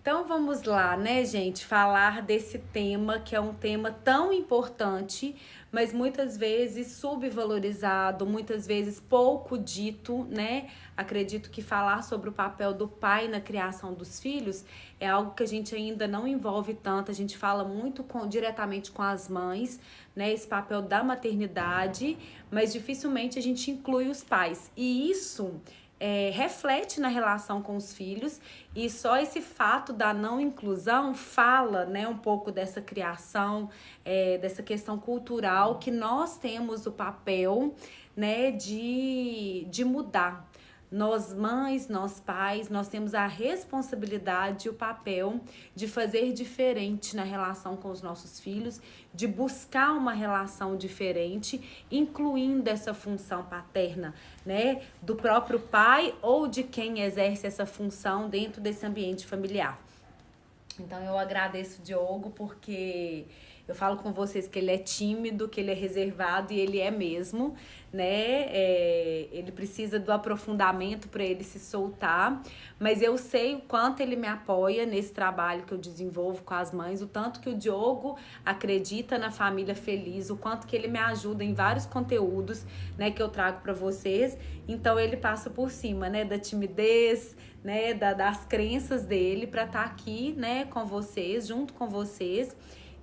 Então vamos lá, né, gente, falar desse tema que é um tema tão importante, mas muitas vezes subvalorizado, muitas vezes pouco dito, né? Acredito que falar sobre o papel do pai na criação dos filhos é algo que a gente ainda não envolve tanto, a gente fala muito diretamente com as mães, né? Esse papel da maternidade, mas dificilmente a gente inclui os pais. E isso reflete na relação com os filhos, e só esse fato da não inclusão fala, né, um pouco dessa criação, dessa questão cultural que nós temos o papel, né, de mudar. Nós mães, nós pais, nós temos a responsabilidade e o papel de fazer diferente na relação com os nossos filhos, de buscar uma relação diferente, incluindo essa função paterna, né, do próprio pai ou de quem exerce essa função dentro desse ambiente familiar. Então eu agradeço o Diogo porque eu falo com vocês que ele é tímido, que ele é reservado, e ele é mesmo, né? Ele precisa do aprofundamento para ele se soltar, mas eu sei o quanto ele me apoia nesse trabalho que eu desenvolvo com as mães, o tanto que o Diogo acredita na família feliz, o quanto que ele me ajuda em vários conteúdos, né, que eu trago para vocês. Então ele passa por cima, né, da timidez, né, das crenças dele para estar aqui, né, com vocês, junto com vocês,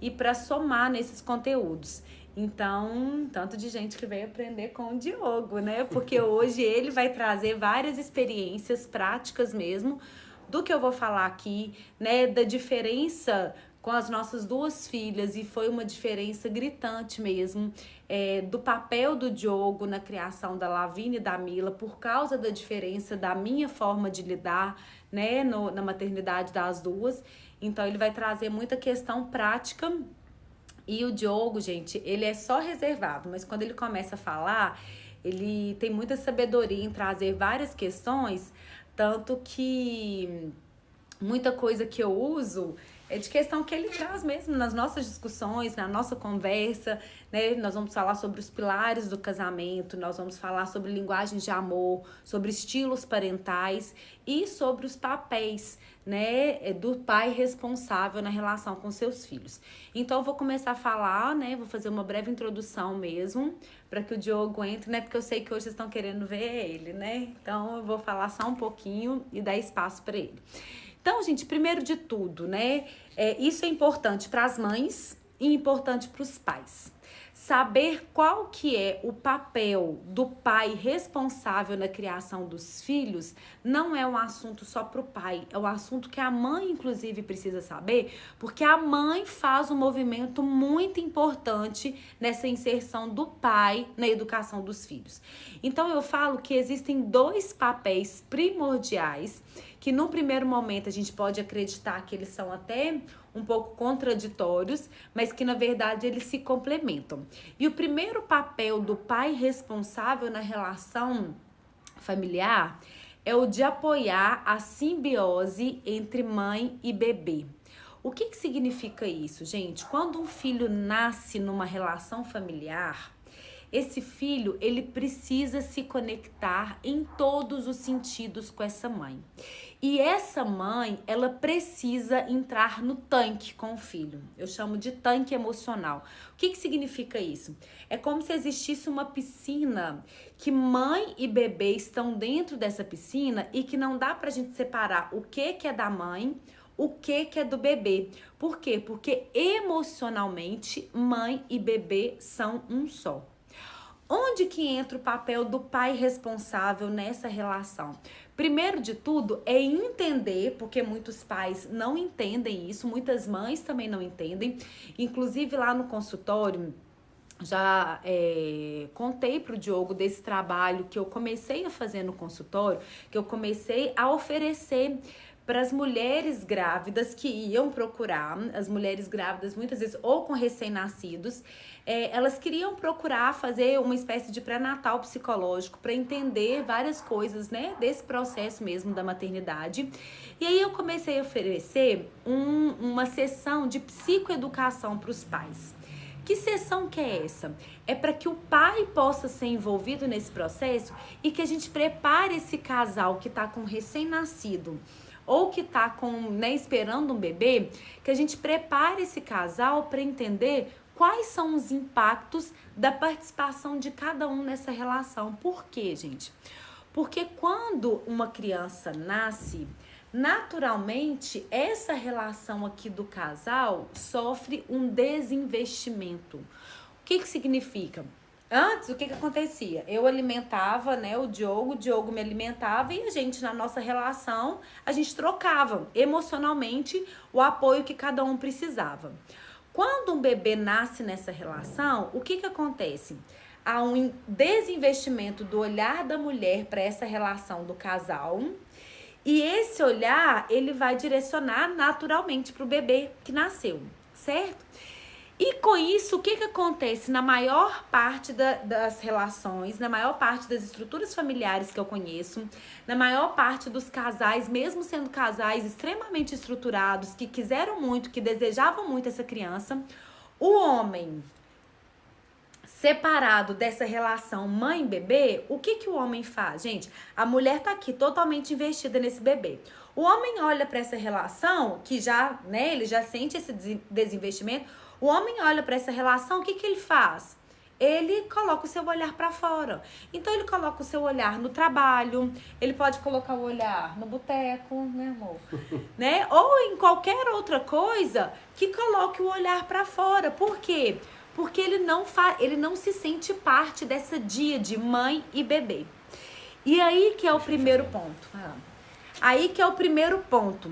e para somar nesses conteúdos. Então, tanto de gente que veio aprender com o Diogo, né? Porque hoje ele vai trazer várias experiências práticas mesmo do que eu vou falar aqui, né, da diferença com as nossas duas filhas, e foi uma diferença gritante mesmo, do papel do Diogo na criação da Lavínia e da Mila, por causa da diferença da minha forma de lidar, né, na maternidade das duas. Então ele vai trazer muita questão prática. E o Diogo, gente, ele é só reservado, mas quando ele começa a falar, ele tem muita sabedoria em trazer várias questões, tanto que muita coisa que eu uso é de questão que ele traz mesmo nas nossas discussões, na nossa conversa, né? Nós vamos falar sobre os pilares do casamento, nós vamos falar sobre linguagens de amor, sobre estilos parentais e sobre os papéis, né, do pai responsável na relação com seus filhos. Então eu vou começar a falar, né, vou fazer uma breve introdução mesmo, para que o Diogo entre, né, porque eu sei que hoje vocês estão querendo ver ele, né? Então eu vou falar só um pouquinho e dar espaço para ele. Então, gente, primeiro de tudo, né? Isso é importante para as mães e importante para os pais. Saber qual que é o papel do pai responsável na criação dos filhos não é um assunto só para o pai, é um assunto que a mãe, inclusive, precisa saber, porque a mãe faz um movimento muito importante nessa inserção do pai na educação dos filhos. Então, eu falo que existem dois papéis primordiais que no primeiro momento a gente pode acreditar que eles são até um pouco contraditórios, mas que na verdade eles se complementam. E o primeiro papel do pai responsável na relação familiar é o de apoiar a simbiose entre mãe e bebê. O que significa isso, gente? Quando um filho nasce numa relação familiar, esse filho, ele precisa se conectar em todos os sentidos com essa mãe. E essa mãe, ela precisa entrar no tanque com o filho. Eu chamo de tanque emocional. O que significa isso? É como se existisse uma piscina que mãe e bebê estão dentro dessa piscina e que não dá pra gente separar o que é da mãe, o que é do bebê. Por quê? Porque emocionalmente, mãe e bebê são um só. Onde que entra o papel do pai responsável nessa relação? Primeiro de tudo é entender, porque muitos pais não entendem isso, muitas mães também não entendem. Inclusive lá no consultório, já contei pro Diogo desse trabalho que eu comecei a fazer no consultório, que eu comecei a oferecer para as mulheres grávidas que iam procurar, as mulheres grávidas muitas vezes ou com recém-nascidos, elas queriam procurar fazer uma espécie de pré-natal psicológico para entender várias coisas, né, desse processo mesmo da maternidade. E aí eu comecei a oferecer uma sessão de psicoeducação para os pais. Que sessão que é essa? É para que o pai possa ser envolvido nesse processo e que a gente prepare esse casal que está com recém-nascido ou que tá esperando um bebê, que a gente prepare esse casal para entender quais são os impactos da participação de cada um nessa relação. Por quê, gente? Porque quando uma criança nasce, naturalmente, essa relação aqui do casal sofre um desinvestimento. O que significa? Antes, o que acontecia? Eu alimentava, o Diogo me alimentava e a gente, na nossa relação, a gente trocava emocionalmente o apoio que cada um precisava. Quando um bebê nasce nessa relação, o que acontece? Há um desinvestimento do olhar da mulher para essa relação do casal. E esse olhar, ele vai direcionar naturalmente para o bebê que nasceu, certo? E com isso, o que acontece na maior parte das relações, na maior parte das estruturas familiares que eu conheço, na maior parte dos casais, mesmo sendo casais extremamente estruturados, que quiseram muito, que desejavam muito essa criança, o homem separado dessa relação mãe-bebê, o que o homem faz? Gente, a mulher tá aqui totalmente investida nesse bebê. O homem olha para essa relação, que já, ele já sente esse desinvestimento. O homem olha para essa relação, o que ele faz? Ele coloca o seu olhar para fora. Então, ele coloca o seu olhar no trabalho, ele pode colocar o olhar no boteco, né, amor? Ou em qualquer outra coisa que coloque o olhar para fora. Por quê? Porque ele não se sente parte dessa dia de mãe e bebê. E aí que é o primeiro ponto. Aí que é o primeiro ponto.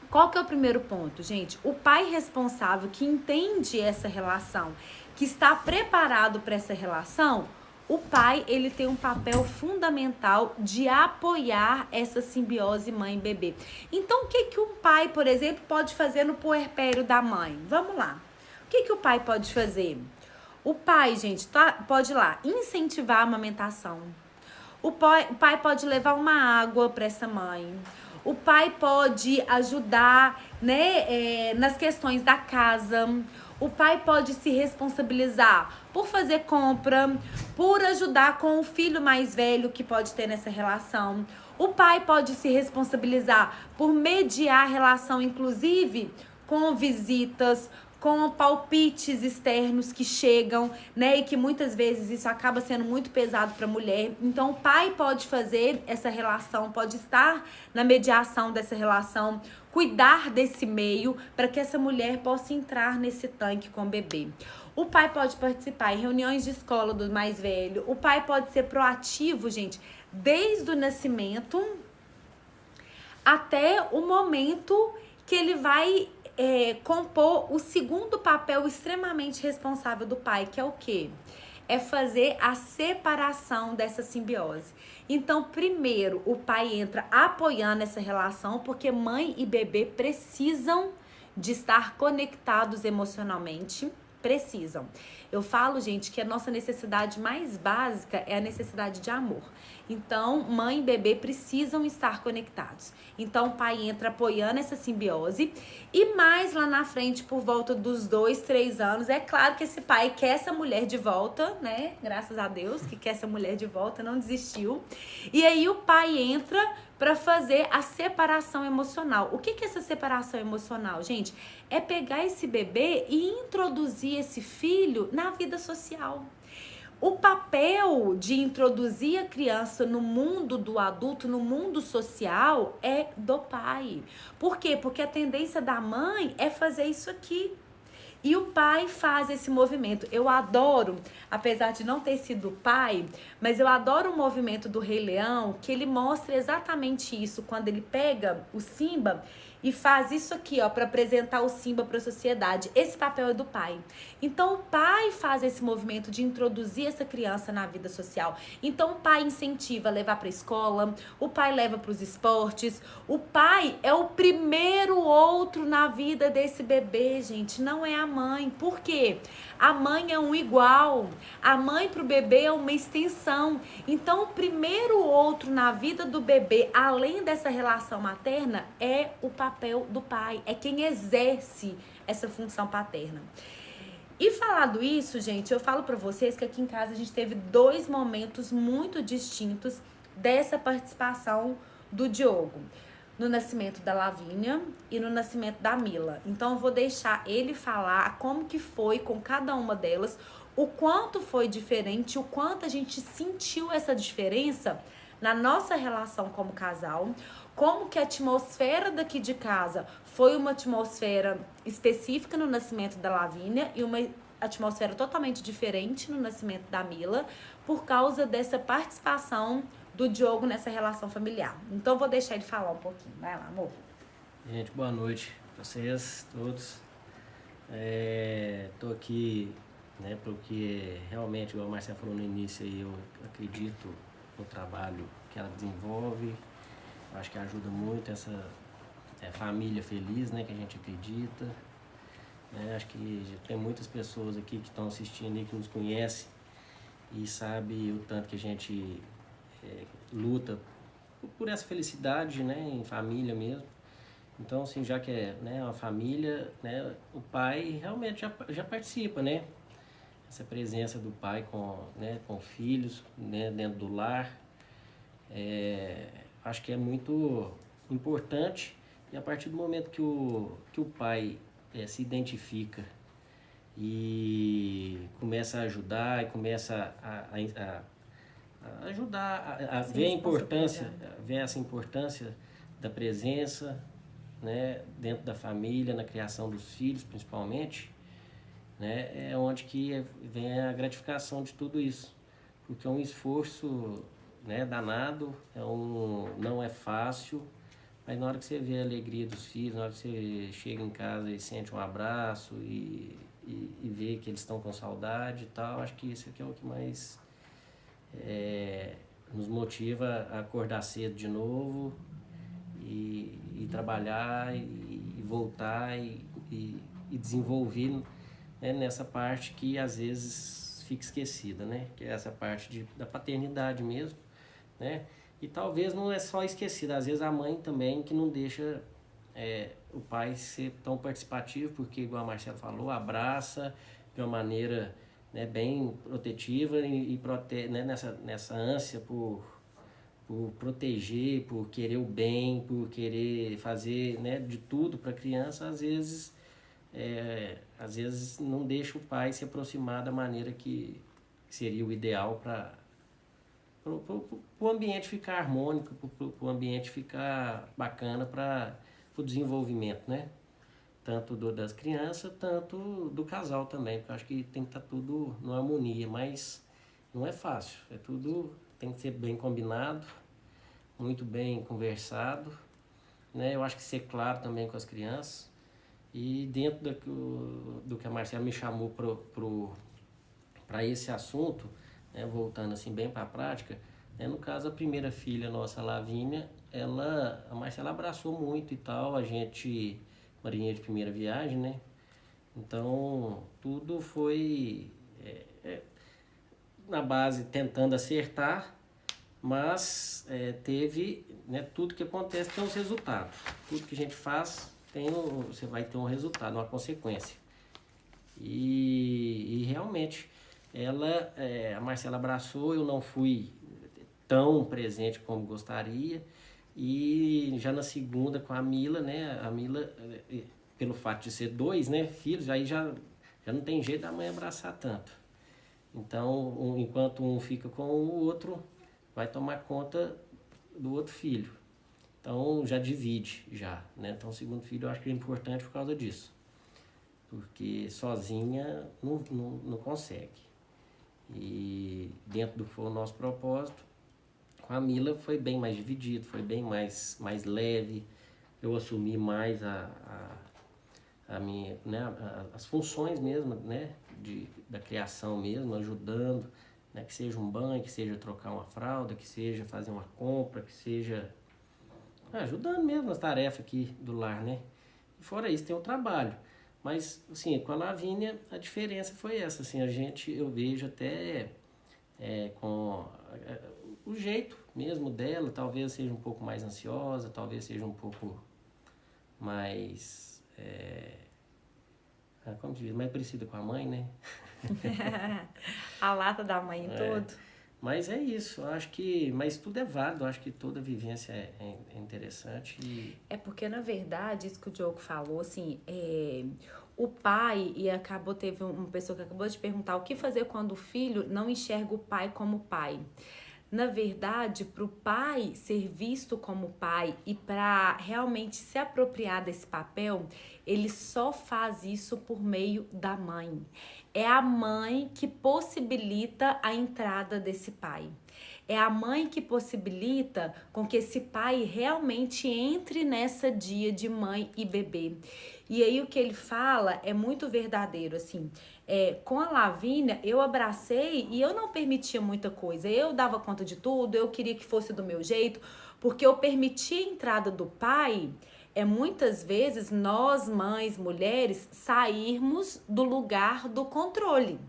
Qual que é o primeiro ponto, gente? O pai responsável que entende essa relação, que está preparado para essa relação, o pai, ele tem um papel fundamental de apoiar essa simbiose mãe-bebê. Então, o que um pai, por exemplo, pode fazer no puerpério da mãe? Vamos lá. O que o pai pode fazer? O pai, gente, pode ir lá incentivar a amamentação. O pai pode levar uma água para essa mãe. O pai pode ajudar, nas questões da casa. O pai pode se responsabilizar por fazer compra, por ajudar com o filho mais velho que pode ter nessa relação. O pai pode se responsabilizar por mediar a relação, inclusive, com visitas, com palpites externos que chegam, e que muitas vezes isso acaba sendo muito pesado para a mulher. Então, o pai pode fazer essa relação, pode estar na mediação dessa relação, cuidar desse meio para que essa mulher possa entrar nesse tanque com o bebê. O pai pode participar em reuniões de escola do mais velho. O pai pode ser proativo, gente, desde o nascimento até o momento que ele vai compor o segundo papel extremamente responsável do pai, que é o quê? É fazer a separação dessa simbiose. Então, primeiro, o pai entra apoiando essa relação, porque mãe e bebê precisam de estar conectados emocionalmente. Precisam. Eu falo, gente, que a nossa necessidade mais básica é a necessidade de amor. Então, mãe e bebê precisam estar conectados. Então, o pai entra apoiando essa simbiose. E mais lá na frente, por volta dos 2, 3 anos, é claro que esse pai quer essa mulher de volta, Graças a Deus que quer essa mulher de volta, não desistiu. E aí, o pai entra para fazer a separação emocional. O que é essa separação emocional, gente? É pegar esse bebê e introduzir esse filho na vida social. O papel de introduzir a criança no mundo do adulto, no mundo social, é do pai. Por quê? Porque a tendência da mãe é fazer isso aqui. E o pai faz esse movimento. Eu adoro, apesar de não ter sido pai, mas eu adoro o movimento do Rei Leão, que ele mostra exatamente isso, quando ele pega o Simba e faz isso aqui, para apresentar o Simba para a sociedade. Esse papel é do pai. Então, o pai faz esse movimento de introduzir essa criança na vida social. Então, o pai incentiva a levar para a escola, o pai leva para os esportes. O pai é o primeiro outro na vida desse bebê, gente, não é a mãe. Por quê? A mãe é um igual. A mãe para o bebê é uma extensão. Então, o primeiro outro na vida do bebê, além dessa relação materna, é o papel do pai. É quem exerce essa função paterna. E falado isso, gente, eu falo pra vocês que aqui em casa a gente teve 2 momentos muito distintos dessa participação do Diogo. no nascimento da Lavínia e no nascimento da Mila. Então eu vou deixar ele falar como que foi com cada uma delas, o quanto foi diferente, o quanto a gente sentiu essa diferença na nossa relação como casal, como que a atmosfera daqui de casa foi uma atmosfera específica no nascimento da Lavínia e uma atmosfera totalmente diferente no nascimento da Mila, por causa dessa participação do Diogo nessa relação familiar. Então eu vou deixar ele falar um pouquinho. Vai lá, amor. Gente, boa noite pra vocês todos. Tô aqui, né, porque realmente, igual a Marcela falou no início, aí, eu acredito no trabalho que ela desenvolve. Eu acho que ajuda muito essa família feliz, né, que a gente acredita. Acho que tem muitas pessoas aqui que estão assistindo aí, que nos conhecem e sabe o tanto que a gente luta por essa felicidade, né, em família mesmo. Então, assim, já que é, né, uma família, né, o pai realmente já participa, né? Essa presença do pai com filhos, né, dentro do lar. Acho que é muito importante, e a partir do momento que o pai se identifica e começa a ajudar e começa a ajudar, a ver a importância, ver essa importância da presença, né, dentro da família, na criação dos filhos principalmente, né, é onde que vem a gratificação de tudo isso, porque é um esforço, né, danado, não é fácil, mas na hora que você vê a alegria dos filhos, na hora que você chega em casa e sente um abraço e vê que eles estão com saudade e tal, acho que isso aqui é o que mais nos motiva a acordar cedo de novo e trabalhar e voltar e desenvolver, né, nessa parte que às vezes fica esquecida, né? Que é essa parte da paternidade mesmo, né? E talvez não é só esquecida, às vezes a mãe também que não deixa o pai ser tão participativo, porque igual a Marcela falou, abraça de uma maneira, né, bem protetiva e protege, né, nessa ânsia por proteger, por querer o bem, por querer fazer, né, de tudo para a criança, às vezes não deixa o pai se aproximar da maneira que seria o ideal para o ambiente ficar harmônico, para o ambiente ficar bacana para o desenvolvimento, né? Tanto das crianças, tanto do casal também, porque eu acho que tem que estar tudo numa harmonia, mas não é fácil, tem que ser bem combinado, muito bem conversado, né? Eu acho que ser claro também com as crianças, e dentro do que a Marcela me chamou para esse assunto, né, voltando assim bem para a prática, né, no caso a primeira filha nossa, a Lavínia, a Marcela abraçou muito e tal, a gente, marinheiro de primeira viagem, né? Então tudo foi na base tentando acertar, mas teve, né, tudo que acontece tem os resultados. Tudo que a gente faz você vai ter um resultado, uma consequência. E realmente a Marcela abraçou, eu não fui tão presente como gostaria. E já na segunda com a Mila, né? A Mila, pelo fato de ser dois, né, filhos, aí já não tem jeito da mãe abraçar tanto. Então, enquanto um fica com o outro, vai tomar conta do outro filho. Então já divide, né? Então o segundo filho eu acho que é importante por causa disso. Porque sozinha não consegue. E dentro do que foi o nosso propósito, com a Mila foi bem mais dividido, foi bem mais leve. Eu assumi mais a minha, né, as funções mesmo, né, da criação mesmo, ajudando, né, que seja um banho, que seja trocar uma fralda, que seja fazer uma compra, que seja ajudando mesmo nas tarefas aqui do lar, né? E fora isso tem o trabalho. Mas, assim, com a Lavínia a diferença foi essa, assim, eu vejo até com o jeito mesmo dela, talvez seja um pouco mais ansiosa, talvez seja um pouco mais, como se diz, mais parecida com a mãe, né? A lata da mãe em tudo. Mas é isso, eu acho que, mas tudo é válido, eu acho que toda vivência é interessante. É porque, na verdade, isso que o Diogo falou, assim, o pai, e acabou, teve uma pessoa que acabou de perguntar o que fazer quando o filho não enxerga o pai como pai. Na verdade, para o pai ser visto como pai e para realmente se apropriar desse papel, ele só faz isso por meio da mãe. É a mãe que possibilita a entrada desse pai. É a mãe que possibilita com que esse pai realmente entre nessa dia de mãe e bebê. E aí o que ele fala é muito verdadeiro, assim. Com a Lavínia, eu abracei e eu não permitia muita coisa. Eu dava conta de tudo, eu queria que fosse do meu jeito, porque eu permitia a entrada do pai. Muitas vezes nós, mães, mulheres, sairmos do lugar do controle.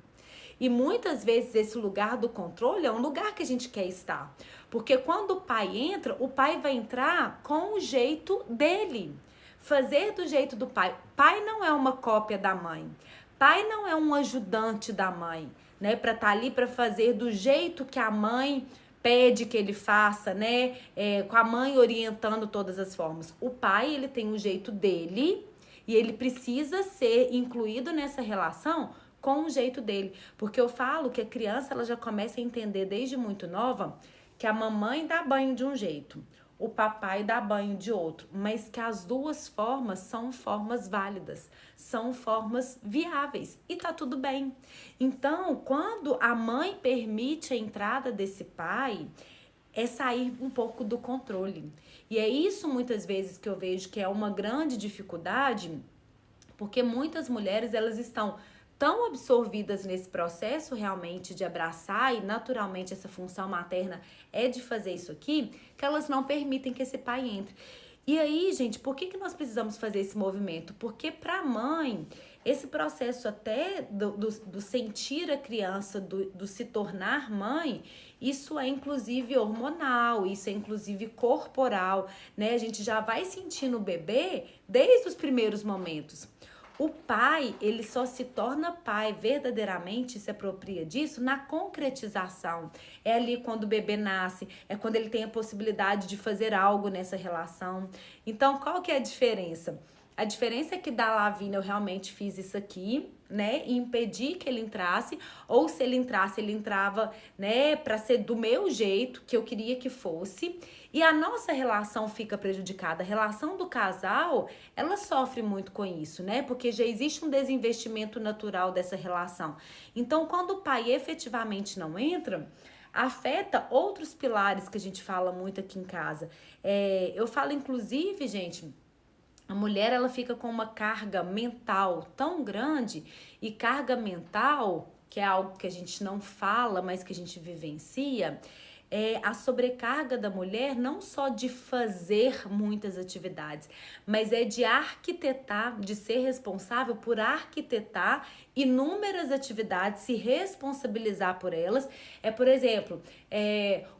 E muitas vezes esse lugar do controle é um lugar que a gente quer estar. Porque quando o pai entra, o pai vai entrar com o jeito dele. Fazer do jeito do pai. Pai não é uma cópia da mãe. Pai não é um ajudante da mãe, né? Para estar ali para fazer do jeito que a mãe pede que ele faça, né? Com a mãe orientando todas as formas. O pai, ele tem um jeito dele e ele precisa ser incluído nessa relação com o jeito dele. Porque eu falo que a criança, ela já começa a entender desde muito nova que a mamãe dá banho de um jeito, o papai dá banho de outro, mas que as duas formas são formas válidas, são formas viáveis e tá tudo bem. Então, quando a mãe permite a entrada desse pai, é sair um pouco do controle. E é isso muitas vezes que eu vejo que é uma grande dificuldade, porque muitas mulheres, elas estão tão absorvidas nesse processo realmente de abraçar, e naturalmente essa função materna é de fazer isso aqui, que elas não permitem que esse pai entre. E aí, gente, por que nós precisamos fazer esse movimento? Porque para a mãe, esse processo até do sentir a criança, do se tornar mãe, isso é inclusive hormonal, isso é inclusive corporal, né? A gente já vai sentindo o bebê desde os primeiros momentos. O pai, ele só se torna pai, verdadeiramente se apropria disso na concretização. É ali quando o bebê nasce, é quando ele tem a possibilidade de fazer algo nessa relação. Então, qual que é a diferença? A diferença é que da Lavínia eu realmente fiz isso aqui, né, e impedi que ele entrasse, ou se ele entrasse, ele entrava, né, para ser do meu jeito, que eu queria que fosse, e a nossa relação fica prejudicada. A relação do casal, ela sofre muito com isso, né, porque já existe um desinvestimento natural dessa relação. Então, quando o pai efetivamente não entra, afeta outros pilares que a gente fala muito aqui em casa. Eu falo, inclusive, gente, a mulher, ela fica com uma carga mental tão grande, e carga mental, que é algo que a gente não fala, mas que a gente vivencia, é a sobrecarga da mulher não só de fazer muitas atividades, mas é de arquitetar, de ser responsável por arquitetar inúmeras atividades, se responsabilizar por elas. Por exemplo,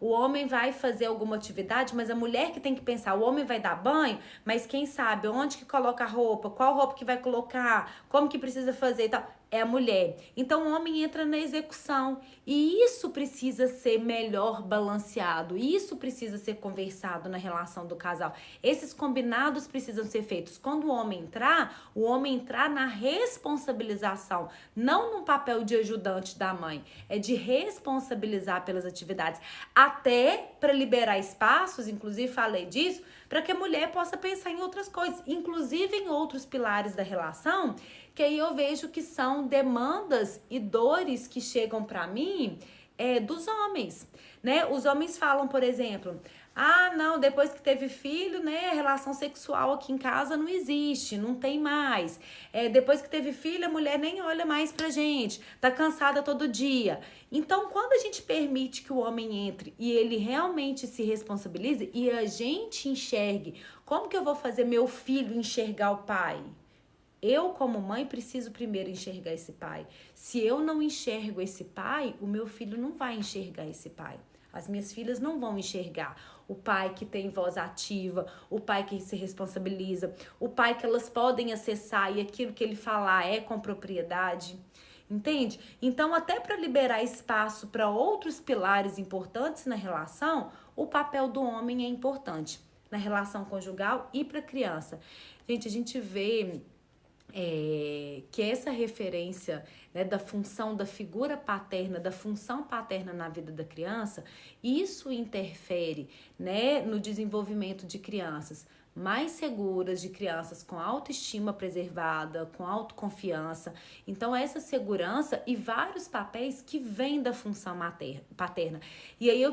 o homem vai fazer alguma atividade, mas a mulher que tem que pensar, o homem vai dar banho, mas quem sabe onde que coloca a roupa, qual roupa que vai colocar, como que precisa fazer e tal, é a mulher. Então o homem entra na execução, e isso precisa ser melhor balanceado, isso precisa ser conversado na relação do casal. Esses combinados precisam ser feitos. Quando o homem entrar na responsabilização, não num papel de ajudante da mãe, é de responsabilizar pelas atividades, até para liberar espaços, inclusive falei disso, para que a mulher possa pensar em outras coisas, inclusive em outros pilares da relação, que aí eu vejo que são demandas e dores que chegam para mim dos homens, né? Os homens falam, por exemplo, não, depois que teve filho, né, a relação sexual aqui em casa não existe, não tem mais. Depois que teve filho, a mulher nem olha mais pra gente, tá cansada todo dia. Então, quando a gente permite que o homem entre e ele realmente se responsabilize e a gente enxergue, como que eu vou fazer meu filho enxergar o pai? Eu, como mãe, preciso primeiro enxergar esse pai. Se eu não enxergo esse pai, o meu filho não vai enxergar esse pai. As minhas filhas não vão enxergar o pai que tem voz ativa, o pai que se responsabiliza, o pai que elas podem acessar e aquilo que ele falar é com propriedade. Entende? Então, até para liberar espaço para outros pilares importantes na relação, o papel do homem é importante na relação conjugal e para a criança. Gente, a gente vê que essa referência, né, da função da figura paterna, da função paterna na vida da criança, isso interfere, né, no desenvolvimento de crianças mais seguras, de crianças com autoestima preservada, com autoconfiança. Então, essa segurança e vários papéis que vêm da função paterna. E aí,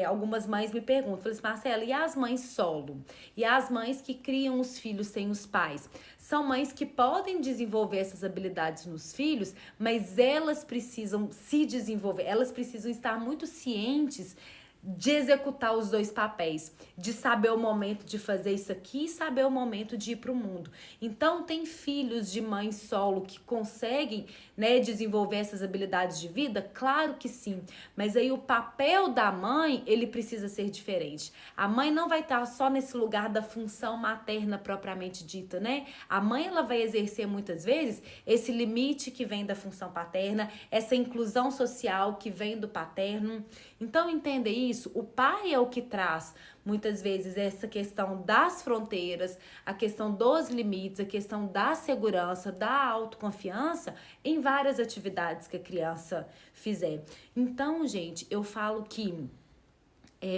algumas mães me perguntam, falei assim, Marcela, e as mães solo? E as mães que criam os filhos sem os pais? São mães que podem desenvolver essas habilidades nos filhos, mas elas precisam se desenvolver, elas precisam estar muito cientes de executar os dois papéis, de saber o momento de fazer isso aqui e saber o momento de ir para o mundo. Então, tem filhos de mãe solo que conseguem, né, desenvolver essas habilidades de vida? Claro que sim, mas aí o papel da mãe, ele precisa ser diferente. A mãe não vai estar só nesse lugar da função materna propriamente dita, né? A mãe, ela vai exercer muitas vezes esse limite que vem da função paterna, essa inclusão social que vem do paterno. Então, entenda isso, o pai é o que traz muitas vezes essa questão das fronteiras, a questão dos limites, a questão da segurança, da autoconfiança em várias atividades que a criança fizer. Então, gente, eu falo que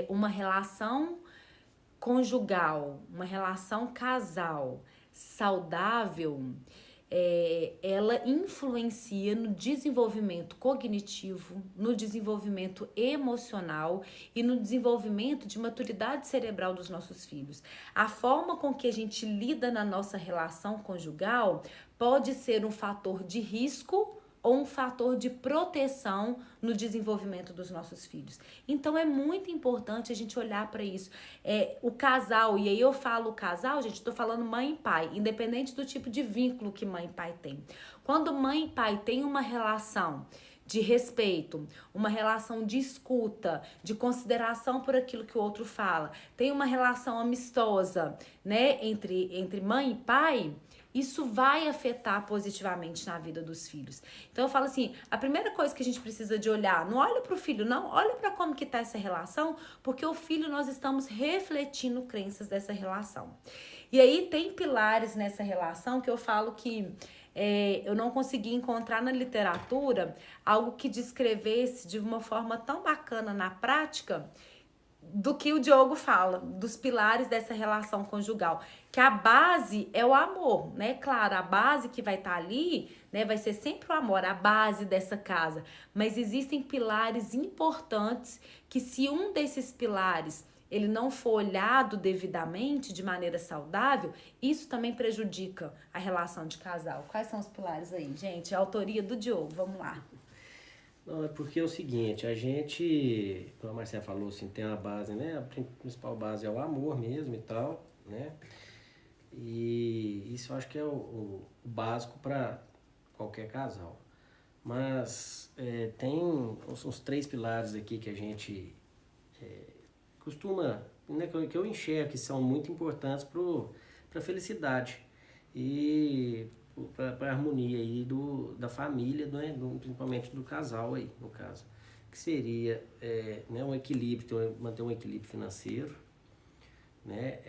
uma relação conjugal, uma relação casal saudável, ela influencia no desenvolvimento cognitivo, no desenvolvimento emocional e no desenvolvimento de maturidade cerebral dos nossos filhos. A forma com que a gente lida na nossa relação conjugal pode ser um fator de risco ou um fator de proteção no desenvolvimento dos nossos filhos. Então, é muito importante a gente olhar para isso. O casal, e aí eu falo casal, gente, estou falando mãe e pai, independente do tipo de vínculo que mãe e pai têm. Quando mãe e pai têm uma relação de respeito, uma relação de escuta, de consideração por aquilo que o outro fala, tem uma relação amistosa, né, entre mãe e pai, isso vai afetar positivamente na vida dos filhos. Então eu falo assim, a primeira coisa que a gente precisa de olhar, não olha para o filho não, olha para como que tá essa relação, porque o filho nós estamos refletindo crenças dessa relação. E aí tem pilares nessa relação que eu falo que eu não consegui encontrar na literatura algo que descrevesse de uma forma tão bacana na prática do que o Diogo fala, dos pilares dessa relação conjugal, que a base é o amor, né? Claro, a base que vai estar ali, né, vai ser sempre o amor, a base dessa casa, mas existem pilares importantes que se um desses pilares ele não for olhado devidamente, de maneira saudável, isso também prejudica a relação de casal. Quais são os pilares aí, gente? A autoria do Diogo, vamos lá. Não, é porque é o seguinte, a gente, como a Marcela falou, assim, tem a base, né? A principal base é o amor mesmo e tal, né? E isso eu acho que é o básico para qualquer casal. Mas tem uns 3 pilares aqui que a gente costuma, né, que eu enxergo que são muito importantes para a felicidade e para a harmonia aí da família, né, principalmente do casal aí, no caso. Que seria né, um equilíbrio, manter um equilíbrio financeiro, né,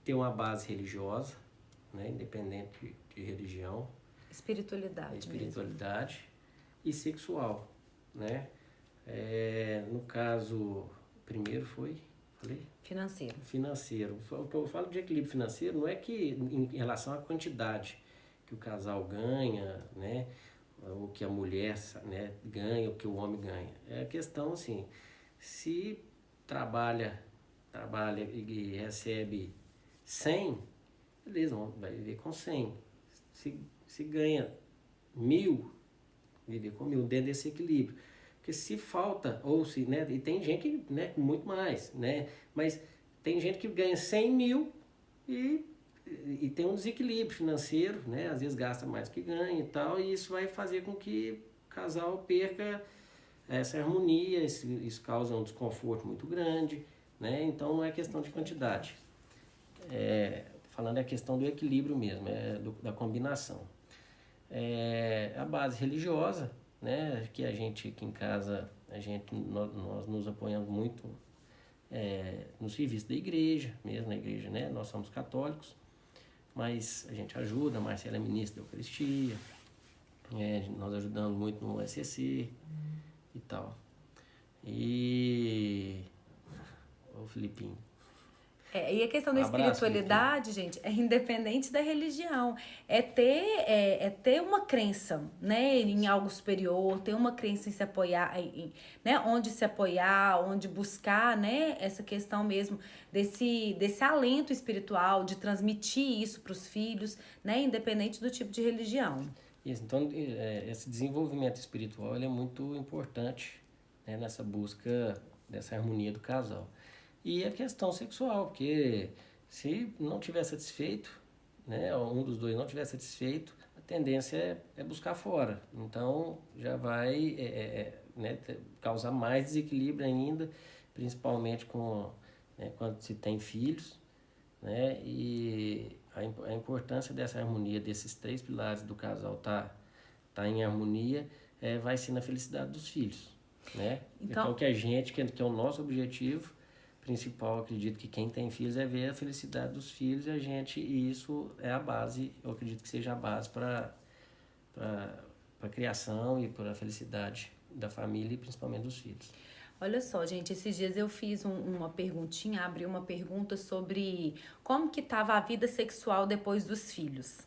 ter uma base religiosa, né, independente de religião. Espiritualidade mesmo. E sexual, né? No caso, primeiro falei? Financeiro. O que eu falo de equilíbrio financeiro não é que em relação à quantidade que o casal ganha, né? O que a mulher, né, ganha, o que o homem ganha. É a questão assim, se trabalha e recebe 100, beleza, vai viver com 100. Se ganha 1.000, viver com 1.000 dentro desse equilíbrio. Porque se falta, ou se, né, e tem gente que, né, muito mais, né, mas tem gente que ganha 100.000 e tem um desequilíbrio financeiro, né, às vezes gasta mais do que ganha e tal, e isso vai fazer com que o casal perca essa harmonia, isso causa um desconforto muito grande, né, então não é questão de quantidade. Falando a questão do equilíbrio mesmo, da combinação. é a base religiosa, né? Que a gente aqui em casa, nós nos apoiamos muito no serviço da igreja, mesmo na igreja, né? Nós somos católicos, mas a gente ajuda, a Marcela é ministra da Eucaristia, nós ajudamos muito no SCC e tal. E o Filipinho. E a questão da espiritualidade, gente, é independente da religião. É ter uma crença, né, em algo superior, ter uma crença em se apoiar, né, onde se apoiar, onde buscar, né, essa questão mesmo desse alento espiritual, de transmitir isso para os filhos, né, independente do tipo de religião. Isso, então, esse desenvolvimento espiritual ele é muito importante, né, nessa busca dessa harmonia do casal. E a questão sexual, porque se não tiver satisfeito, né, um dos dois não tiver satisfeito, a tendência é buscar fora. Então já vai né, causar mais desequilíbrio ainda, principalmente quando se tem filhos, né, e a importância dessa harmonia, desses 3 pilares do casal tá em harmonia, vai ser na felicidade dos filhos, né? Então que é o nosso objetivo principal, acredito que quem tem filhos é ver a felicidade dos filhos e isso é a base, eu acredito que seja a base para a criação e para a felicidade da família e principalmente dos filhos. Olha só, gente, esses dias eu fiz uma perguntinha, abri uma pergunta sobre como que estava a vida sexual depois dos filhos.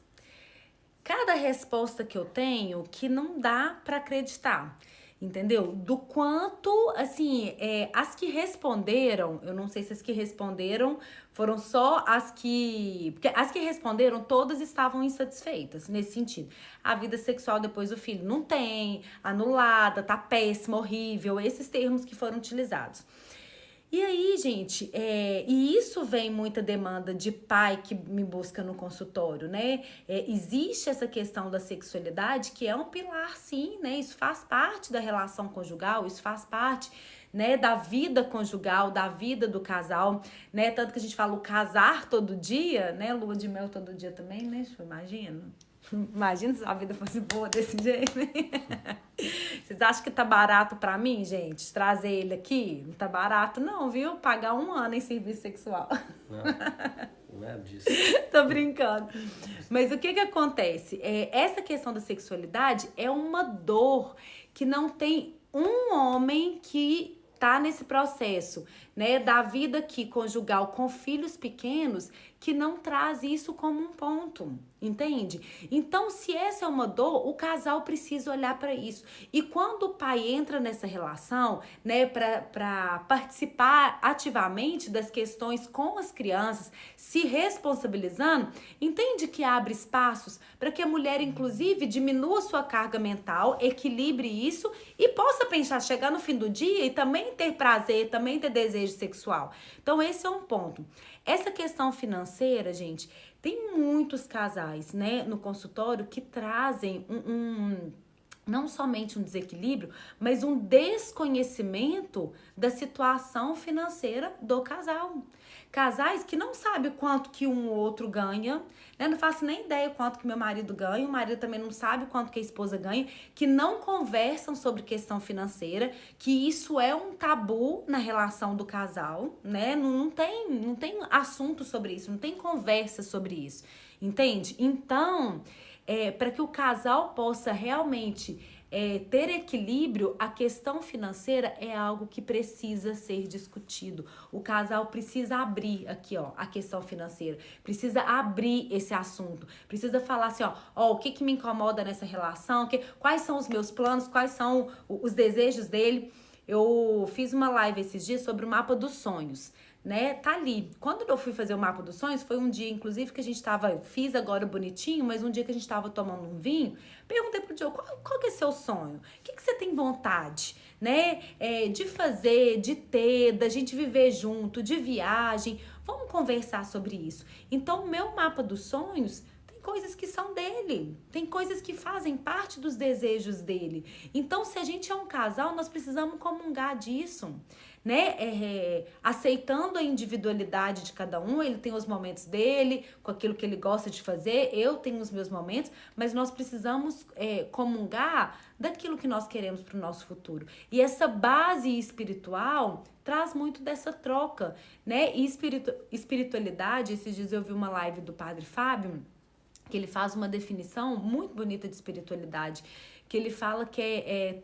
Cada resposta que eu tenho que não dá para acreditar. Entendeu? Do quanto, assim, as que responderam, eu não sei se as que responderam foram só as que... Porque as que responderam, todas estavam insatisfeitas, nesse sentido. A vida sexual depois do filho não tem, anulada, tá péssima, horrível, esses termos que foram utilizados. E aí, gente, e isso vem muita demanda de pai que me busca no consultório, né? Existe essa questão da sexualidade que é um pilar, sim, né? Isso faz parte da relação conjugal, isso faz parte, né, da vida conjugal, da vida do casal, né? Tanto que a gente fala o casar todo dia, né? Lua de mel todo dia também, né? Imagina. Imagina se a vida fosse boa desse jeito, né? Vocês acham que tá barato pra mim, gente? Trazer ele aqui? Não tá barato não, viu? Pagar 1 ano em serviço sexual. Não é disso. Tô brincando. Mas o que acontece? Essa questão da sexualidade é uma dor que não tem um homem que tá nesse processo, né, da vida aqui conjugal com filhos pequenos que não traz isso como um ponto, entende? Então, se essa é uma dor, o casal precisa olhar para isso. E quando o pai entra nessa relação, né, para participar ativamente das questões com as crianças, se responsabilizando, entende que abre espaços para que a mulher, inclusive, diminua sua carga mental, equilibre isso e possa pensar, chegar no fim do dia e também ter prazer, também ter desejo sexual. Então, esse é um ponto. Essa questão financeira, gente, tem muitos casais, né, no consultório que trazem não somente um desequilíbrio, mas um desconhecimento da situação financeira do casal. Casais que não sabem quanto que um ou outro ganha, né? Não faço nem ideia quanto que meu marido ganha, o marido também não sabe quanto que a esposa ganha, que não conversam sobre questão financeira, que isso é um tabu na relação do casal, né? Não tem assunto sobre isso, não tem conversa sobre isso, entende? Então, para que o casal possa realmente ter equilíbrio, a questão financeira é algo que precisa ser discutido. O casal precisa abrir aqui, ó, a questão financeira. Precisa abrir esse assunto. Precisa falar assim, ó, o que me incomoda nessa relação, quais são os meus planos, quais são os desejos dele. Eu fiz uma live esses dias sobre o mapa dos sonhos, né? Tá ali. Quando eu fui fazer o mapa dos sonhos, foi um dia, inclusive, que a gente fiz agora bonitinho, mas um dia que a gente tava tomando um vinho, perguntei pro Diogo, qual que é seu sonho? O que você tem vontade, né? De fazer, de ter, da gente viver junto, de viagem. Vamos conversar sobre isso. Então, o meu mapa dos sonhos tem coisas que são dele, tem coisas que fazem parte dos desejos dele. Então, se a gente é um casal, nós precisamos comungar disso, né? Aceitando a individualidade de cada um, ele tem os momentos dele, com aquilo que ele gosta de fazer, eu tenho os meus momentos, mas nós precisamos comungar daquilo que nós queremos para o nosso futuro. E essa base espiritual traz muito dessa troca, né? E espiritualidade, esses dias eu vi uma live do Padre Fábio, que ele faz uma definição muito bonita de espiritualidade, que ele fala que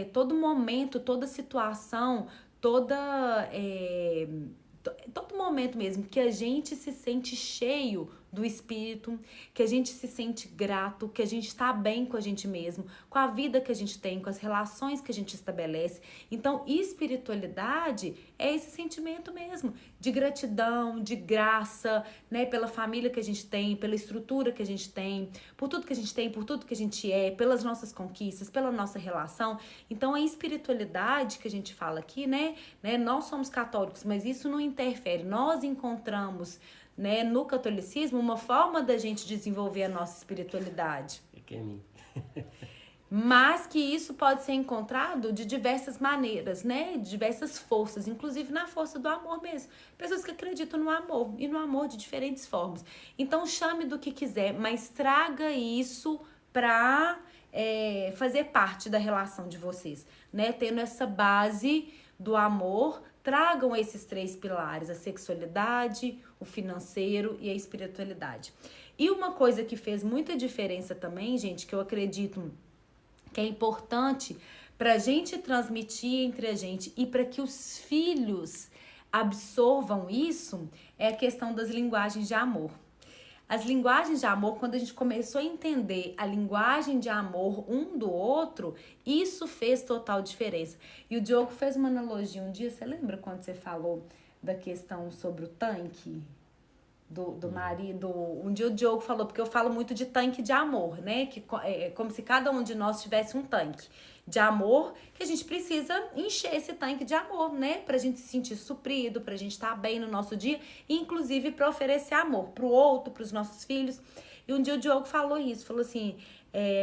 todo momento, toda situação, todo momento mesmo que a gente se sente cheio do espírito, que a gente se sente grato, que a gente está bem com a gente mesmo, com a vida que a gente tem, com as relações que a gente estabelece. Então, espiritualidade é esse sentimento mesmo de gratidão, de graça, né, pela família que a gente tem, pela estrutura que a gente tem, por tudo que a gente tem, por tudo que a gente é, pelas nossas conquistas, pela nossa relação. Então, a espiritualidade que a gente fala aqui, né, nós somos católicos, mas isso não interfere. Nós encontramos, né, no catolicismo uma forma da gente desenvolver a nossa espiritualidade. Mas que isso pode ser encontrado de diversas maneiras, né? De diversas forças, inclusive na força do amor mesmo. Pessoas que acreditam no amor, e no amor de diferentes formas. Então chame do que quiser, mas traga isso para fazer parte da relação de vocês, né? Tendo essa base do amor, tragam esses 3 pilares, a sexualidade, o financeiro e a espiritualidade. E uma coisa que fez muita diferença também, gente, que eu acredito que é importante para a gente transmitir entre a gente e para que os filhos absorvam isso, é a questão das linguagens de amor. As linguagens de amor, quando a gente começou a entender a linguagem de amor um do outro, isso fez total diferença. E o Diogo fez uma analogia um dia, você lembra quando você falou da questão sobre o tanque do marido? Um dia o Diogo falou, porque eu falo muito de tanque de amor, né? Que é como se cada um de nós tivesse um tanque de amor, que a gente precisa encher esse tanque de amor, né? Pra gente se sentir suprido, pra gente estar bem no nosso dia, e inclusive pra oferecer amor pro outro, pros nossos filhos. E um dia o Diogo falou isso, falou assim,